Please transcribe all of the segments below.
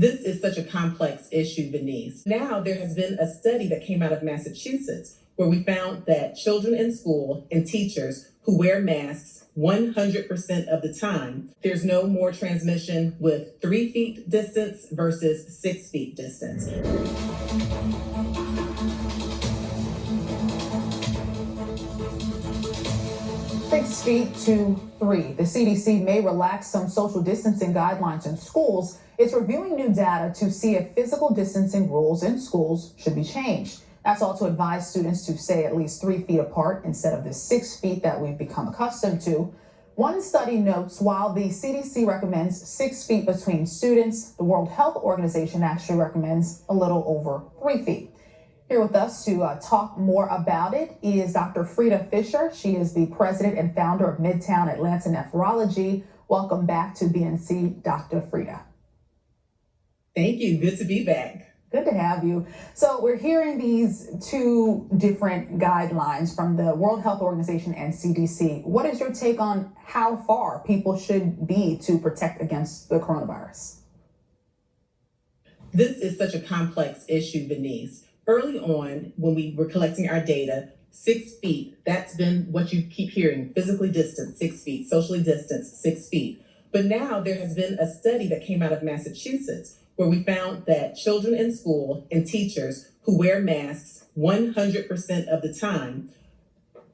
This is such a complex issue, Denise. Now, there has been a study that came out of Massachusetts where we found that children in school and teachers who wear masks 100% of the time, there's no more transmission with 3 feet distance versus 6 feet distance. 6 feet to 3. The CDC may relax some social distancing guidelines in schools. It's reviewing new data to see if physical distancing rules in schools should be changed. That's all to advise students to stay at least 3 feet apart instead of the 6 feet that we've become accustomed to. One study notes while the CDC recommends 6 feet between students, the World Health Organization actually recommends a little over 3 feet. Here with us to talk more about it is Dr. Frita Fisher. She is the president and founder of Midtown Atlanta Nephrology. Welcome back to BNC, Dr. Frita. Thank you. Good to be back. Good to have you. So we're hearing these two different guidelines from the World Health Organization and CDC. What is your take on how far people should be to protect against the coronavirus? This is such a complex issue, Denise. Early on, when we were collecting our data, 6 feet, that's been what you keep hearing, physically distanced 6 feet, socially distanced 6 feet. But now there has been a study that came out of Massachusetts where we found that children in school and teachers who wear masks 100% of the time,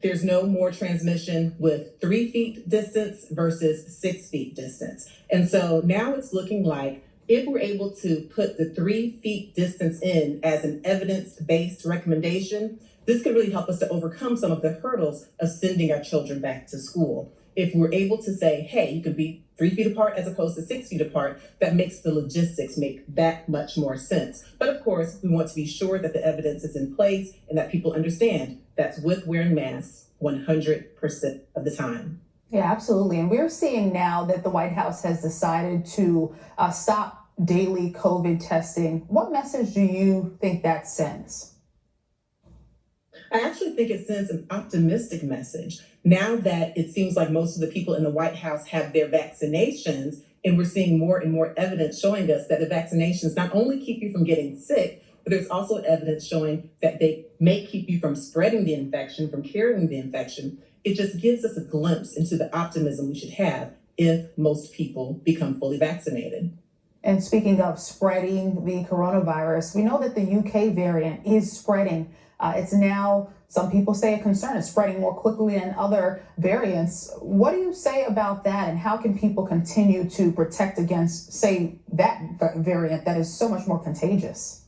there's no more transmission with 3 feet distance versus 6 feet distance. And so now it's looking like if we're able to put the 3 feet distance in as an evidence-based recommendation, this could really help us to overcome some of the hurdles of sending our children back to school. If we're able to say, hey, you could be 3 feet apart as opposed to 6 feet apart, that makes the logistics make that much more sense. But of course, we want to be sure that the evidence is in place and that people understand that's with wearing masks 100% of the time. Yeah, absolutely. And we're seeing now that the White House has decided to stop daily COVID testing. What message do you think that sends? I actually think it sends an optimistic message. Now that it seems like most of the people in the White House have their vaccinations, and we're seeing more and more evidence showing us that the vaccinations not only keep you from getting sick, but there's also evidence showing that they may keep you from spreading the infection, from carrying the infection. It just gives us a glimpse into the optimism we should have if most people become fully vaccinated. And speaking of spreading the coronavirus, we know that the UK variant is spreading. It's now, some people say, a concern. It's spreading more quickly than other variants. What do you say about that, and how can people continue to protect against, say, that variant that is so much more contagious?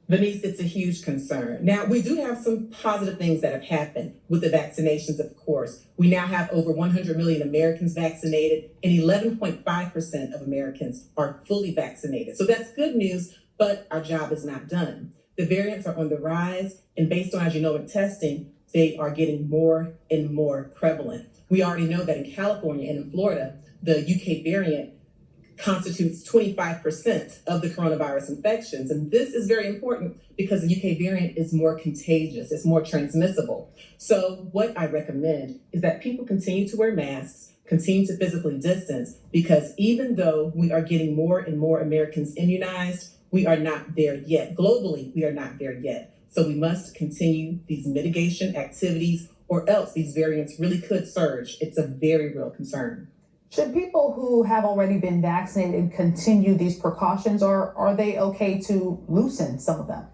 Denise, it's a huge concern. Now, we do have some positive things that have happened with the vaccinations, of course. We now have over 100 million Americans vaccinated, and 11.5% of Americans are fully vaccinated. So that's good news, but our job is not done. The variants are on the rise, and based on our genomic testing, they are getting more and more prevalent. We already know that in California and in Florida, the UK variant constitutes 25% of the coronavirus infections. And this is very important because the UK variant is more contagious, it's more transmissible. So what I recommend is that people continue to wear masks, continue to physically distance, because even though we are getting more and more Americans immunized, we are not there yet. Globally, we are not there yet. So we must continue these mitigation activities, or else these variants really could surge. It's a very real concern. Should people who have already been vaccinated continue these precautions, or are they okay to loosen some of them?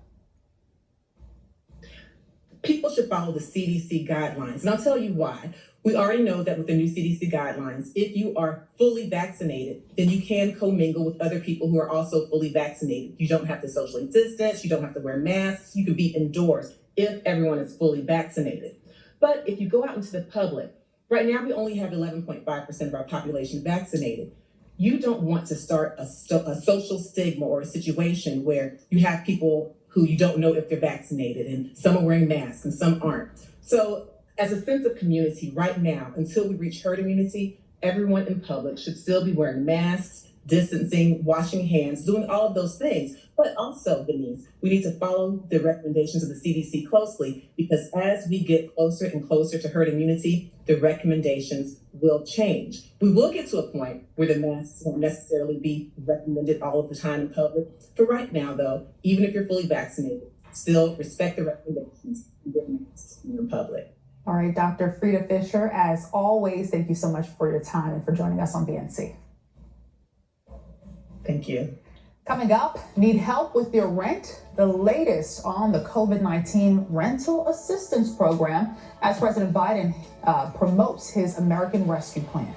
People should follow the CDC guidelines, and I'll tell you why. We already know that with the new CDC guidelines, if you are fully vaccinated, then you can commingle with other people who are also fully vaccinated. You don't have to socially distance, you don't have to wear masks, you can be indoors if everyone is fully vaccinated. But if you go out into the public, right now we only have 11.5% of our population vaccinated. You don't want to start a social stigma or a situation where you have people who you don't know if they're vaccinated, and some are wearing masks and some aren't. So as a sense of community right now, until we reach herd immunity, everyone in public should still be wearing masks, distancing, washing hands, doing all of those things. But also, Denise, we need to follow the recommendations of the CDC closely, because as we get closer and closer to herd immunity, the recommendations will change. We will get to a point where the masks won't necessarily be recommended all of the time in public. For right now, though, even if you're fully vaccinated, still respect the recommendations and wear masks in public. All right, Dr. Frita Fisher, as always, thank you so much for your time and for joining us on BNC. Thank you. Coming up, need help with your rent? The latest on the COVID-19 rental assistance program as President Biden promotes his American Rescue Plan.